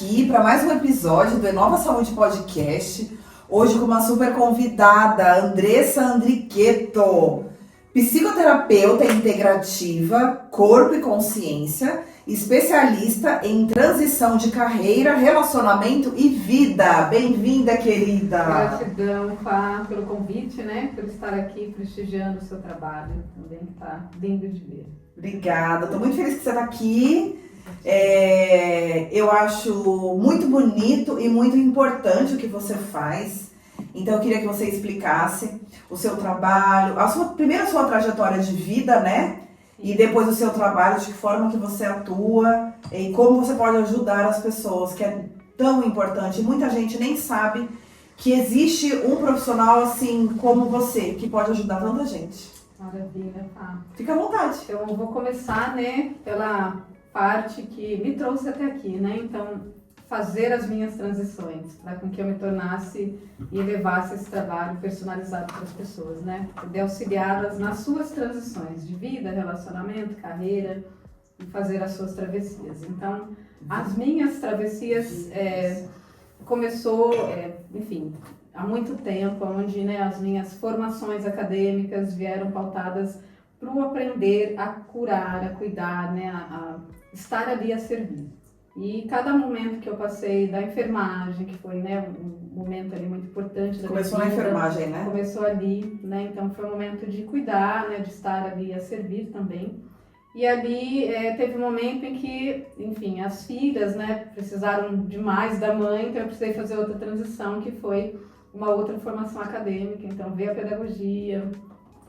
aqui para mais um episódio do Inova Saúde Podcast. Hoje com uma super convidada, Andressa Andriqueto, psicoterapeuta integrativa, corpo e consciência, especialista em transição de carreira, relacionamento e vida. Bem-vinda, querida! Gratidão, Fá, pelo convite, né? Por estar aqui prestigiando o seu trabalho. Também está lindo de ver. Obrigada, estou muito feliz que você está aqui. Eu acho muito bonito e muito importante o que você faz. Então eu queria que você explicasse o seu trabalho, primeiro a sua trajetória de vida, né? E depois o seu trabalho, de que forma que você atua e como você pode ajudar as pessoas, que é tão importante. Muita gente nem sabe que existe um profissional assim como você, que pode ajudar tanta gente. Maravilha, tá. Fica à vontade. Então eu vou começar, né, pela parte que me trouxe até aqui, né? Então, fazer as minhas transições, para com que eu me tornasse e levasse esse trabalho personalizado para as pessoas, né? Poder auxiliá-las nas suas transições de vida, relacionamento, carreira e fazer as suas travessias. Então, as minhas travessias começou, enfim, há muito tempo, onde, né, as minhas formações acadêmicas vieram pautadas para o aprender a curar, a cuidar, né, a estar ali a servir. E cada momento que eu passei da enfermagem, que foi, né, um momento ali muito importante da Começou minha vida, na enfermagem, né? Começou ali, né? Então foi um momento de cuidar, né, de estar ali a servir também. E ali teve um momento em que, enfim, as filhas, né, precisaram demais da mãe, então eu precisei fazer outra transição, que foi uma outra formação acadêmica. Então veio a pedagogia,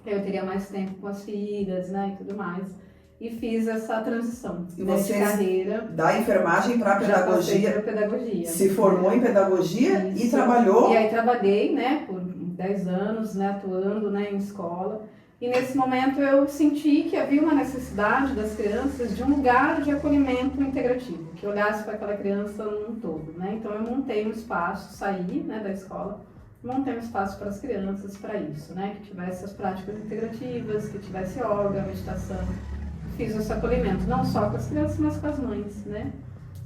eu teria mais tempo com as filhas, né, e tudo mais. E fiz essa transição de carreira. Da enfermagem para a pedagogia. Pedagogia. Se formou em pedagogia. Isso. E trabalhou. E aí trabalhei, né, por 10 anos, né, atuando, né, em escola. E nesse momento eu senti que havia uma necessidade das crianças de um lugar de acolhimento integrativo, que olhasse para aquela criança num todo, né? Então eu montei um espaço, saí, né, da escola, montei um espaço para as crianças para isso, né, que tivesse as práticas integrativas, que tivesse yoga, meditação. Fiz esse acolhimento, não só com as crianças, mas com as mães, né?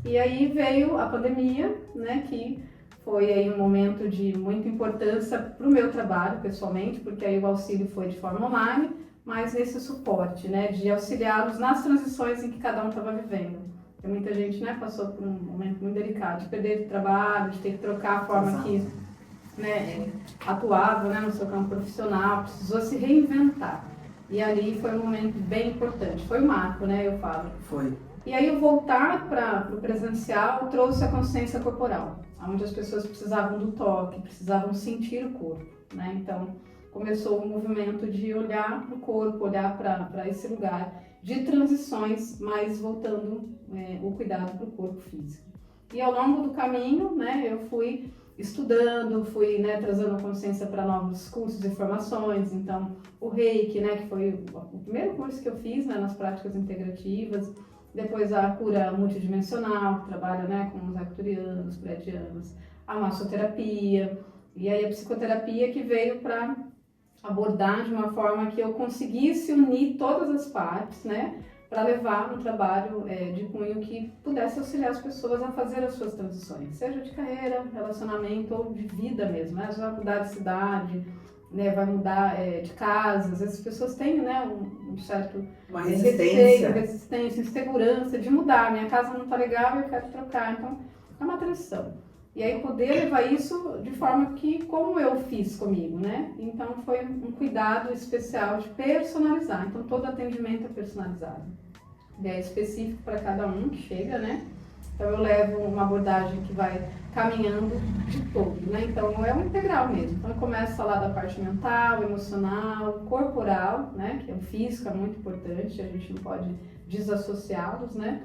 E aí veio a pandemia, né, que foi aí um momento de muita importância para o meu trabalho, pessoalmente, porque aí o auxílio foi de forma online, mas nesse suporte, né, de auxiliá-los nas transições em que cada um estava vivendo. Porque muita gente, né, passou por um momento muito delicado, de perder de trabalho, de ter que trocar a forma que, né, atuava, né, no seu campo profissional, precisou se reinventar. E ali foi um momento bem importante, foi um marco, né, eu falo. Foi. E aí eu voltar para o presencial trouxe a consciência corporal, onde as pessoas precisavam do toque, precisavam sentir o corpo, né? Então começou o movimento de olhar para o corpo, olhar para esse lugar de transições, mas voltando o cuidado para o corpo físico. E ao longo do caminho, né, eu fui estudando, fui, né, trazendo consciência para novos cursos e formações. Então o Reiki, né, que foi o primeiro curso que eu fiz, né, nas práticas integrativas. Depois a cura multidimensional, que trabalha, né, com os arcturianos, pleiadianos, a massoterapia, e aí a psicoterapia, que veio para abordar de uma forma que eu conseguisse unir todas as partes, né, para levar um trabalho de cunho que pudesse auxiliar as pessoas a fazer as suas transições, seja de carreira, relacionamento ou de vida mesmo, né? Vai mudar de cidade, né, vai mudar de casa, às vezes as pessoas têm, né, um certo uma resistência, insegurança de mudar, minha casa não está legal e eu quero trocar, então é uma transição. E aí poder levar isso de forma que, como eu fiz comigo, né, então foi um cuidado especial de personalizar, então todo atendimento é personalizado, é específico para cada um que chega, né. Então eu levo uma abordagem que vai caminhando de todo, né? Então é um integral mesmo. Então começa lá da parte mental, emocional, corporal, né? Que é o físico, é muito importante, a gente não pode desassociá-los, né?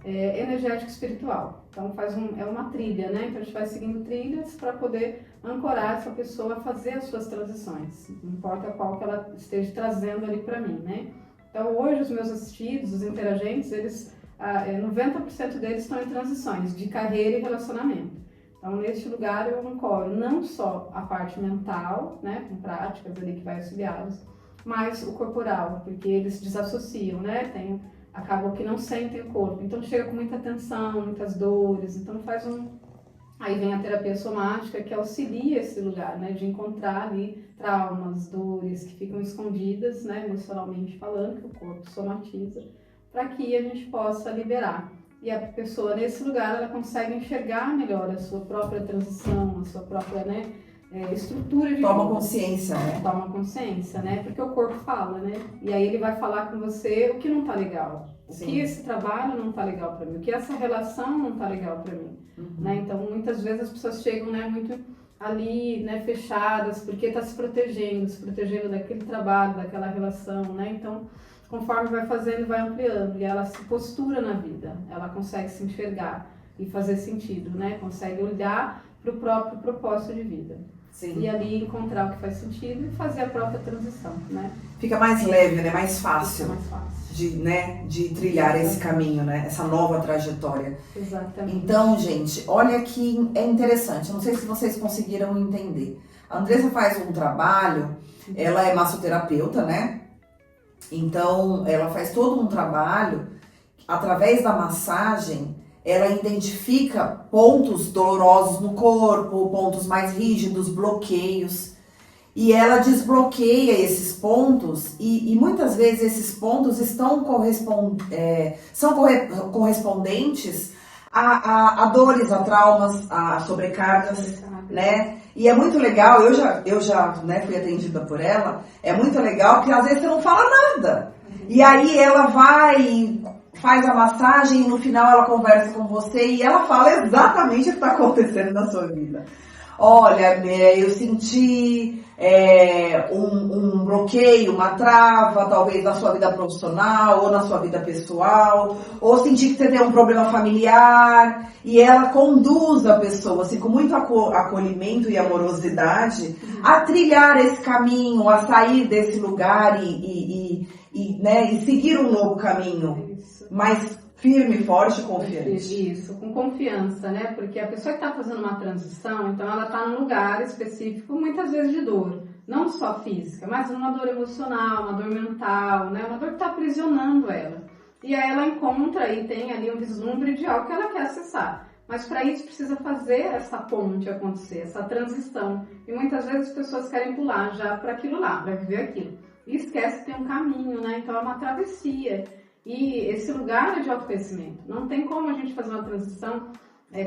Energético e espiritual. Então é uma trilha, né? Então a gente vai seguindo trilhas para poder ancorar essa pessoa a fazer as suas transições, não importa qual que ela esteja trazendo ali para mim, né? Então hoje os meus assistidos, os interagentes, eles 90% deles estão em transições de carreira e relacionamento. Então, neste lugar eu ancoro não só a parte mental, né, com práticas ali que vai auxiliá-los, mas o corporal, porque eles desassociam, né? Tem acabam que não sentem o corpo. Então chega com muita tensão, muitas dores, então Aí vem a terapia somática, que auxilia esse lugar, né, de encontrar ali traumas, dores que ficam escondidas, né, emocionalmente falando, que o corpo somatiza, para que a gente possa liberar. E a pessoa, nesse lugar, ela consegue enxergar melhor a sua própria transição, a sua própria, né, estrutura de Toma vida. consciência, né? Toma consciência, né, porque o corpo fala, né, e aí ele vai falar com você o que não tá legal. O que esse trabalho não tá legal para mim, o que essa relação não tá legal para mim, né? Então, muitas vezes as pessoas chegam, né, muito ali, né, fechadas, porque tá se protegendo daquele trabalho, daquela relação, né? Então, conforme vai fazendo, vai ampliando e ela se postura na vida, ela consegue se enxergar e fazer sentido, né? Consegue olhar para o próprio propósito de vida. Sim. E ali encontrar o que faz sentido e fazer a própria transição, né? Fica mais leve, né? Mais fácil. Fica mais fácil. De trilhar esse caminho, né? Essa nova trajetória. Exatamente. Então, gente, olha que é interessante. Não sei se vocês conseguiram entender. A Andressa faz um trabalho, ela é massoterapeuta, né? Então, ela faz todo um trabalho, através da massagem, ela identifica pontos dolorosos no corpo, pontos mais rígidos, bloqueios. E ela desbloqueia esses pontos e muitas vezes esses pontos são correspondentes a dores, a traumas, a sobrecargas, né? E é muito legal, eu já né, fui atendida por ela, é muito legal que às vezes você não fala nada. E aí ela faz a massagem e no final ela conversa com você e ela fala exatamente o que está acontecendo na sua vida. Olha, eu senti um bloqueio, uma trava, talvez na sua vida profissional ou na sua vida pessoal, ou senti que você tem um problema familiar, e ela conduz a pessoa, assim, com muito acolhimento e amorosidade, a trilhar esse caminho, a sair desse lugar e seguir um novo caminho, mais firme, forte e confiante. Isso, com confiança, né? Porque a pessoa que está fazendo uma transição, então ela está num lugar específico, muitas vezes de dor. Não só física, mas uma dor emocional, uma dor mental, né? Uma dor que está aprisionando ela. E aí ela encontra e tem ali um vislumbre de algo que ela quer acessar. Mas para isso precisa fazer essa ponte acontecer, essa transição. E muitas vezes as pessoas querem pular já para aquilo lá, para viver aquilo. E esquece que tem um caminho, né? Então é uma travessia. E esse lugar é de autoconhecimento. Não tem como a gente fazer uma transição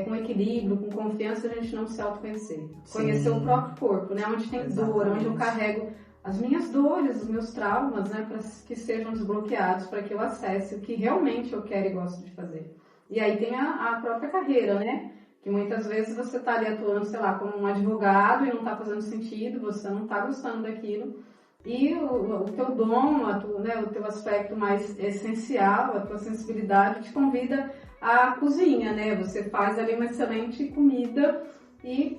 com equilíbrio, com confiança, a gente não se autoconhecer. Sim. Conhecer o próprio corpo, né? Onde tem dor, onde eu carrego as minhas dores, os meus traumas, né? Para que sejam desbloqueados, para que eu acesse o que realmente eu quero e gosto de fazer. E aí tem a própria carreira, né? Que muitas vezes você está ali atuando, sei lá, como um advogado e não está fazendo sentido, você não está gostando daquilo. E o teu dom, o teu aspecto mais essencial, a tua sensibilidade te convida à cozinha, né? Você faz ali uma excelente comida e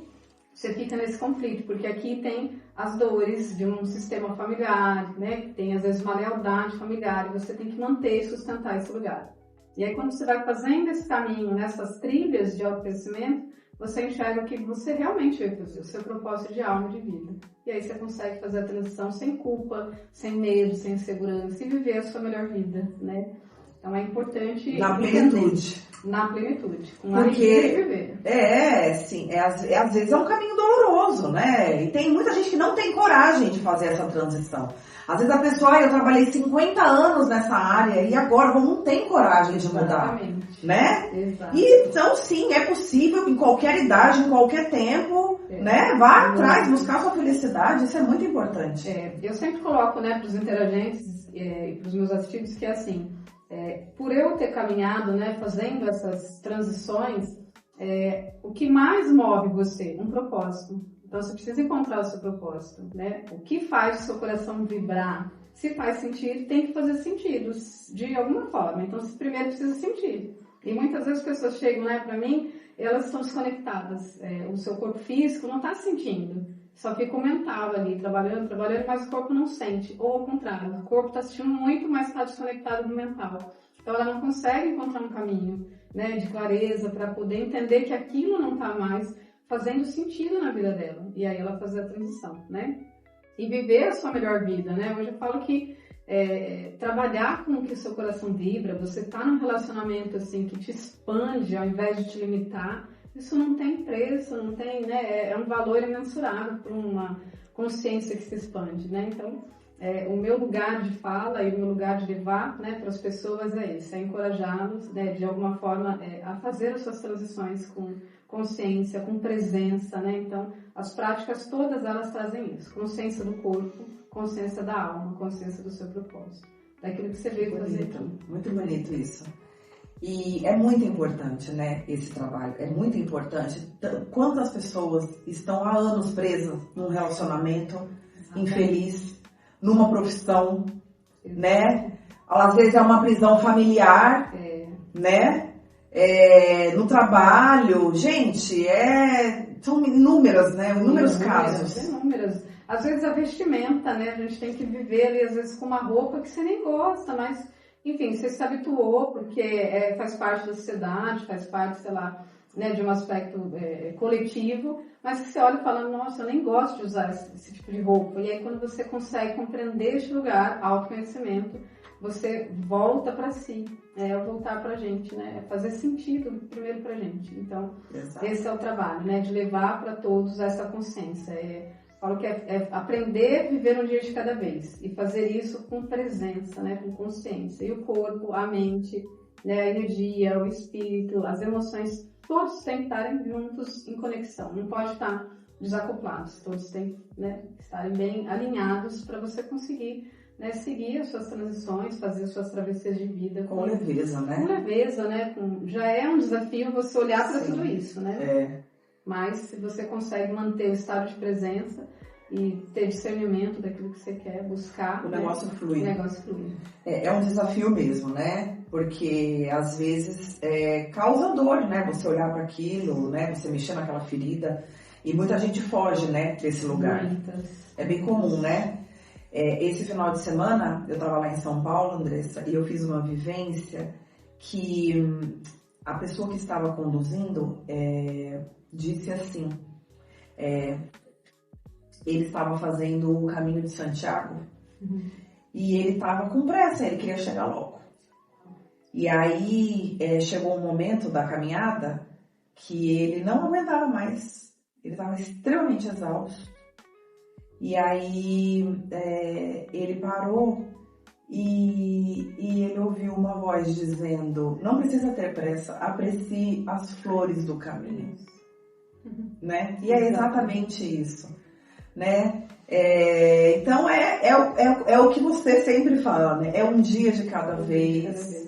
você fica nesse conflito, porque aqui tem as dores de um sistema familiar, né? Tem às vezes uma lealdade familiar e você tem que manter e sustentar esse lugar. E aí quando você vai fazendo esse caminho, nessas trilhas de autoconhecimento, você enxerga o que você realmente vai fazer, o seu propósito de alma e de vida. E aí você consegue fazer a transição sem culpa, sem medo, sem insegurança e viver a sua melhor vida, né? Então é importante... Na plenitude. Na plenitude, com alegria de viver. Às vezes é um caminho doloroso, né? E tem muita gente que não tem coragem de fazer essa transição. Às vezes a pessoa, eu trabalhei 50 anos nessa área e agora não tem coragem de mudar. Exatamente. Né? Exato. E, então, sim, é possível em qualquer idade, em qualquer tempo, né? Vá atrás, buscar sua felicidade, isso é muito importante. Eu sempre coloco, né, para os interagentes e para os meus assistidos que, assim, por eu ter caminhado, né, fazendo essas transições, o que mais move você? Um propósito. Então, você precisa encontrar o seu propósito, né? O que faz o seu coração vibrar? Se faz sentido, tem que fazer sentido de alguma forma. Então, você primeiro precisa sentir. E muitas vezes as pessoas chegam, né, para mim, elas estão desconectadas. O seu corpo físico não está sentindo. Só fica o mental ali, trabalhando, mas o corpo não sente. Ou ao contrário, o corpo está sentindo muito, mas está desconectado do mental. Então, ela não consegue encontrar um caminho, né, de clareza para poder entender que aquilo não está mais fazendo sentido na vida dela. E aí ela fazer a transição, né? E viver a sua melhor vida, né? Hoje eu falo que trabalhar com o que o seu coração vibra, você tá num relacionamento assim que te expande ao invés de te limitar, isso não tem preço, não tem, né? É um valor imensurável para uma consciência que se expande, né? Então, o meu lugar de fala e o meu lugar de levar, né, para as pessoas é esse, é encorajá-los, né, de alguma forma a fazer as suas transições com consciência, com presença, né? Então, as práticas todas elas trazem isso, consciência do corpo, consciência da alma, consciência do seu propósito, daquilo que você veio fazer aqui. Muito bonito isso. E é muito importante, né, esse trabalho, é muito importante. Quantas pessoas estão há anos presas num relacionamento infeliz, numa profissão, né? Às vezes é uma prisão familiar, né? No trabalho, gente, são inúmeras, né? Inúmeros casos. Inúmeras. Às vezes a vestimenta, né? A gente tem que viver ali, às vezes, com uma roupa que você nem gosta, mas, enfim, você se habituou, porque faz parte da sociedade, faz parte, sei lá, né, de um aspecto coletivo, mas que você olha e fala, nossa, eu nem gosto de usar esse tipo de roupa. E aí, quando você consegue compreender este lugar, autoconhecimento, você volta para si, voltar para a gente, né? Fazer sentido primeiro para a gente. Então, exato. Esse é o trabalho, né? De levar para todos essa consciência. Falo que aprender a viver um dia de cada vez e fazer isso com presença, né? Com consciência. E o corpo, a mente, né? A energia, o espírito, as emoções, todos têm que estarem juntos em conexão. Não pode estar desacoplados. Todos têm, né, que estarem bem alinhados para você conseguir, né, seguir as suas transições, fazer as suas travessias de vida. Com leveza, né? Com leveza, né? Já é um desafio você olhar para tudo isso, né? Mas se você consegue manter o estado de presença e ter discernimento daquilo que você quer buscar, o negócio flui. O negócio flui. É um desafio mesmo, né? Porque às vezes causa dor, né? Você olhar para aquilo, né? Você mexer naquela ferida. E muita gente foge, né? Desse lugar. Muitas. É bem comum, né? Esse final de semana, eu estava lá em São Paulo, Andressa, e eu fiz uma vivência que a pessoa que estava conduzindo disse assim, ele estava fazendo o caminho de Santiago, e ele estava com pressa, ele queria chegar logo. E aí chegou um momento da caminhada que ele não aguentava mais, ele estava extremamente exausto. E aí ele parou e ele ouviu uma voz dizendo, não precisa ter pressa, aprecie as flores do caminho. Né? E é exatamente isso. Né? Então é o que você sempre fala, né? É um dia de cada vez.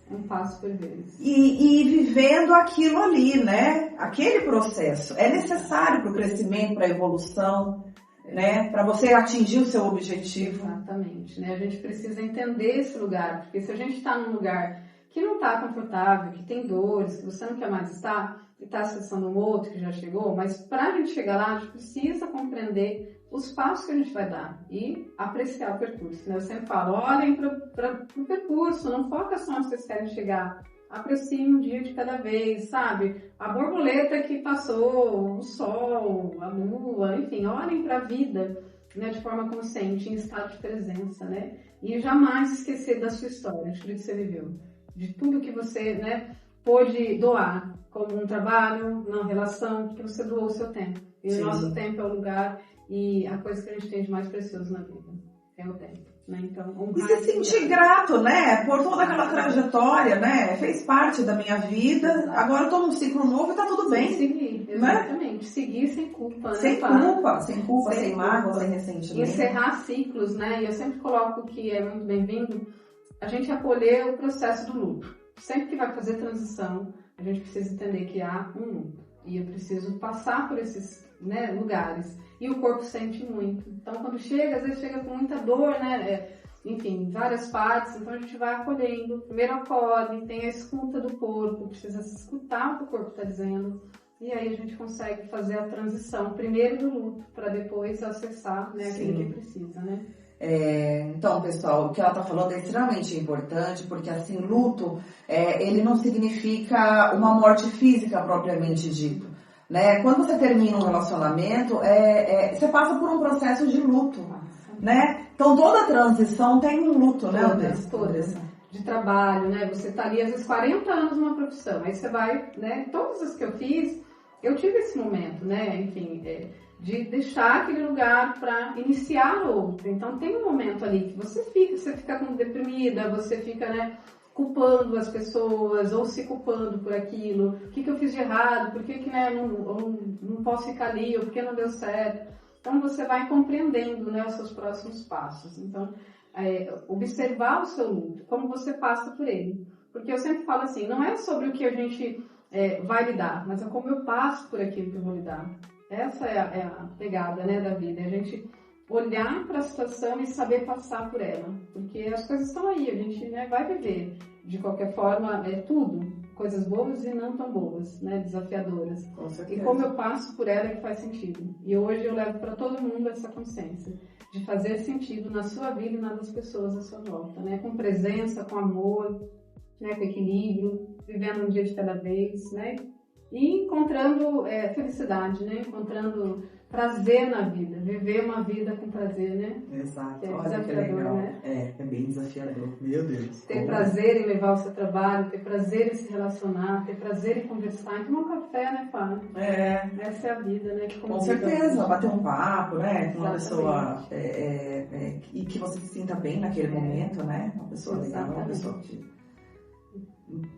Um passo por vez. E vivendo aquilo ali, né? Aquele processo. É necessário para o crescimento, para a evolução, né? Para você atingir o seu objetivo. Exatamente, né? A gente precisa entender esse lugar, porque se a gente está num lugar que não está confortável, que tem dores, que você não quer mais estar, e está acessando um outro que já chegou, mas para a gente chegar lá, a gente precisa compreender os passos que a gente vai dar e apreciar o percurso, né? Eu sempre falo, olhem para o percurso, não foca só onde vocês querem chegar, apreciem um dia de cada vez, sabe? A borboleta que passou, o sol, a lua, enfim, olhem para a vida, né, de forma consciente, em estado de presença, né? E jamais esquecer da sua história, de tudo que você viveu, de tudo que você, né, pôde doar, como um trabalho, uma relação, porque você doou o seu tempo. E o nosso tempo é o lugar e a coisa que a gente tem de mais precioso na vida é o tempo, né? Então, e se sentir grato, né? Por toda aquela trajetória, né? Fez parte da minha vida. Exato. Agora eu tô num ciclo novo e tá tudo bem. Seguir, exatamente. Né? Seguir sem culpa, né? Sem culpa, sem mágoa, sem ressentimento. Encerrar ciclos, né? E eu sempre coloco que é muito bem-vindo a gente acolher o processo do luto. Sempre que vai fazer transição, a gente precisa entender que há um luto. E eu preciso passar por esses, né, lugares. E o corpo sente muito. Então, quando chega, às vezes chega com muita dor, né? Enfim, várias partes. Então, a gente vai acolhendo. Primeiro acolhe, tem a escuta do corpo. Precisa escutar o que o corpo está dizendo. E aí a gente consegue fazer a transição. Primeiro do luto, para depois acessar, né, aquilo que precisa, né? Então, pessoal, o que ela está falando é extremamente importante, porque assim, luto, ele não significa uma morte física propriamente dito, né? Quando você termina um relacionamento, você passa por um processo de luto, né? Então toda transição tem um luto, né? Todas. De trabalho, né? Você tá ali às vezes 40 anos numa profissão, aí você vai, né? Todas as que eu fiz, eu tive esse momento, né? Enfim, de deixar aquele lugar para iniciar outro. Então tem um momento ali que você fica deprimida, você fica, né? Culpando as pessoas ou se culpando por aquilo. O que eu fiz de errado? Por que né? Eu não posso ficar ali? Ou por que não deu certo? Então você vai compreendendo, né? Os seus próximos passos. Então observar o seu luto, como você passa por ele. Porque eu sempre falo assim, não é sobre o que a gente vai lidar, mas é como eu passo por aquilo que eu vou lidar. Essa é a pegada, né, da vida, é a gente olhar para a situação e saber passar por ela. Porque as coisas estão aí, a gente, né, vai viver, de qualquer forma, tudo. Coisas boas e não tão boas, né, desafiadoras. E como eu passo por ela é que faz sentido. E hoje eu levo para todo mundo essa consciência de fazer sentido na sua vida e na das pessoas à sua volta, né? Com presença, com amor, né? Com equilíbrio, vivendo um dia de cada vez, né? E encontrando felicidade, né? Encontrando prazer na vida, viver uma vida com prazer, né? Exato, que é olha que legal. Né? É bem desafiador, meu Deus. Ter prazer em levar o seu trabalho, ter prazer em se relacionar, ter prazer em conversar, em tomar um café, né, Fábio? Essa é a vida, né? Com certeza, bater um papo, né? Com uma Exatamente. pessoa e que você se sinta bem naquele momento, né? Uma pessoa legal, uma pessoa que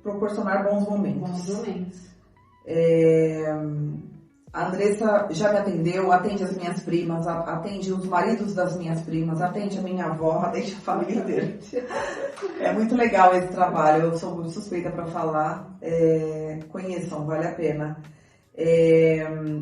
proporcionar bons momentos. Bons momentos. A Andressa já me atendeu, atende as minhas primas, atende os maridos das minhas primas, atende a minha avó, atende a família inteira. É muito legal esse trabalho, eu sou muito suspeita para falar. Conheçam, vale a pena.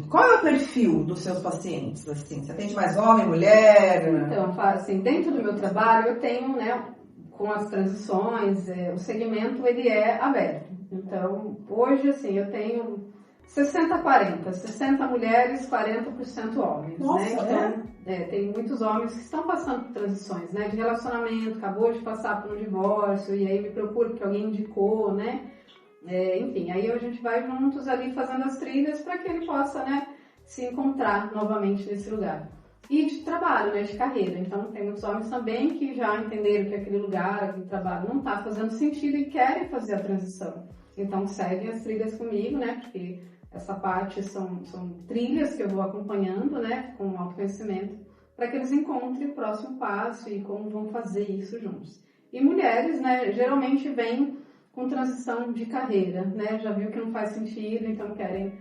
Qual é o perfil dos seus pacientes? Assim, você atende mais homem, mulher? Então, assim, dentro do meu trabalho eu tenho, né, com as transições, o segmento ele é aberto. Então, hoje, assim, eu tenho 60-40, 60 mulheres, 40% homens. Nossa, né? Então, tem muitos homens que estão passando por transições, né? De relacionamento, acabou de passar por um divórcio, e aí me procura porque alguém indicou, né? Enfim, aí a gente vai juntos ali fazendo as trilhas para que ele possa, né, se encontrar novamente nesse lugar. E de trabalho, né, de carreira. Então, tem muitos homens também que já entenderam que aquele lugar, aquele trabalho não está fazendo sentido e querem fazer a transição. Então, seguem as trilhas comigo, né, porque essa parte são trilhas que eu vou acompanhando, né, com autoconhecimento, para que eles encontrem o próximo passo e como vão fazer isso juntos. E mulheres, né, geralmente vêm com transição de carreira, né, já viu que não faz sentido, então querem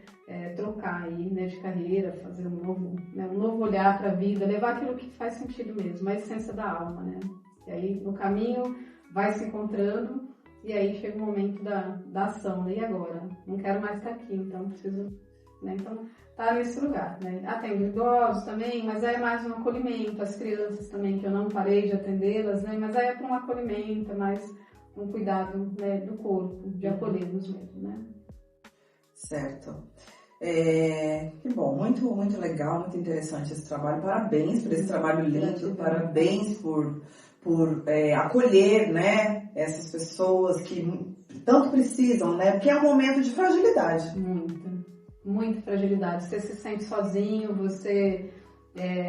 trocar aí, né, de carreira, fazer um novo olhar para a vida, levar aquilo que faz sentido mesmo, a essência da alma, né. E aí, no caminho, vai se encontrando. E aí chega o momento da ação, né? E agora? Não quero mais estar aqui, então preciso... Né? Então, tá nesse lugar, né? Atendo idosos também, mas aí é mais um acolhimento. As crianças também, que eu não parei de atendê-las, né? Mas aí é para um acolhimento, é mais um cuidado, né, do corpo, de acolhê-los mesmo, né? Certo. Que bom, muito, muito legal, muito interessante esse trabalho. Parabéns por esse trabalho lindo, parabéns por acolher, né, essas pessoas que tanto precisam, né, porque é um momento de fragilidade. Muita fragilidade. Você se sente sozinho, você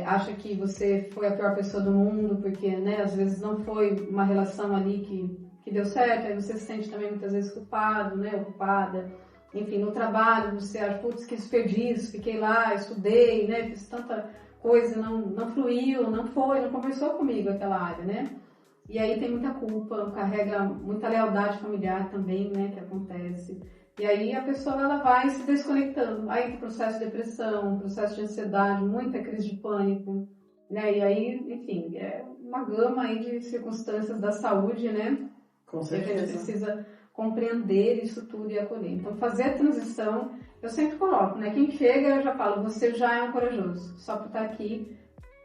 acha que você foi a pior pessoa do mundo, porque, né, às vezes não foi uma relação ali que deu certo, aí você se sente também muitas vezes culpado, né, ocupada. Enfim, no trabalho, você acha, putz, que desperdício, fiquei lá, estudei, né, fiz tanta coisa, não fluiu, não conversou comigo aquela área, né? E aí tem muita culpa, carrega muita lealdade familiar também, né, que acontece. E aí a pessoa, ela vai se desconectando. Aí tem processo de depressão, processo de ansiedade, muita crise de pânico, né? E aí, enfim, é uma gama aí de circunstâncias da saúde, né? Com certeza. Que a gente precisa compreender isso tudo e acolher. Então, fazer a transição, eu sempre coloco, né? Quem chega, eu já falo, você já é um corajoso, só por estar aqui,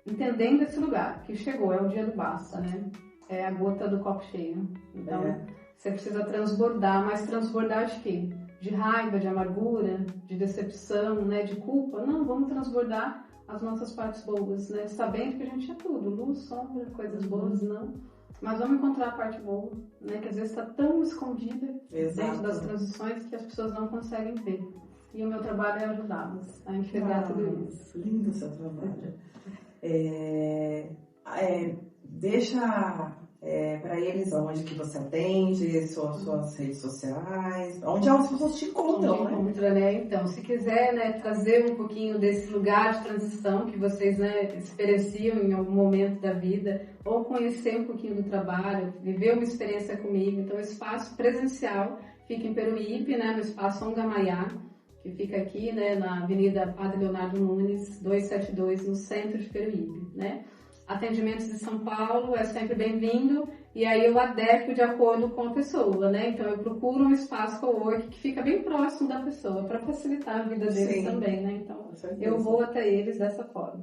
entendendo esse lugar, que chegou, é o dia do basta, né? É a gota do copo cheio. Então, você precisa transbordar, mas transbordar de quê? De raiva, de amargura, de decepção, né? De culpa? Não, vamos transbordar as nossas partes boas, né? Sabendo que a gente é tudo, luz, sombra, coisas boas, não. Mas vamos encontrar a parte boa, né? Que às vezes está tão escondida dentro das transições que as pessoas não conseguem ver. E o meu trabalho é ajudá-las a enxergar tudo isso. Lindo o seu trabalho. deixa para eles onde que você atende, suas redes sociais, onde as pessoas te encontram, né? Então, se quiser, né, trazer um pouquinho desse lugar de transição que vocês, né, experienciam em algum momento da vida, ou conhecer um pouquinho do trabalho, viver uma experiência comigo, então o espaço presencial fica em Peruíbe, né, no espaço Ongamaiá, que fica aqui, né, na Avenida Padre Leonardo Nunes, 272, no centro de Peruíbe, né? Atendimentos de São Paulo é sempre bem-vindo, e aí eu adequo de acordo com a pessoa, né? Então eu procuro um espaço cowork que fica bem próximo da pessoa, para facilitar a vida deles também, né? Então eu vou até eles dessa forma.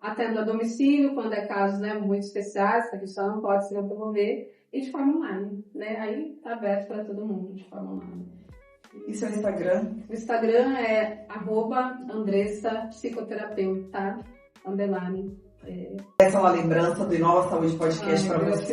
Atendo a domicílio, quando é casos, né, muito especiais, que a pessoa não pode se locomover, e de forma online, né? Aí tá aberto para todo mundo, de forma online. E seu Instagram? O Instagram é @AndressaPsicoterapeuta, _. Essa é uma lembrança do Inova Saúde Podcast para você.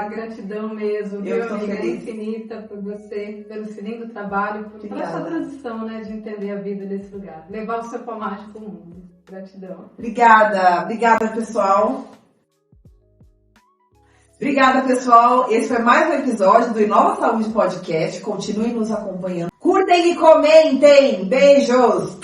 Gratidão mesmo, eu estou feliz. Infinita por você, pelo seu lindo trabalho, por essa transição, né, de entender a vida nesse lugar, levar o seu pão mágico ao mundo. Gratidão. Obrigada, pessoal. Obrigada, pessoal. Esse foi mais um episódio do Inova Saúde Podcast. Continuem nos acompanhando. Curtem e comentem. Beijos!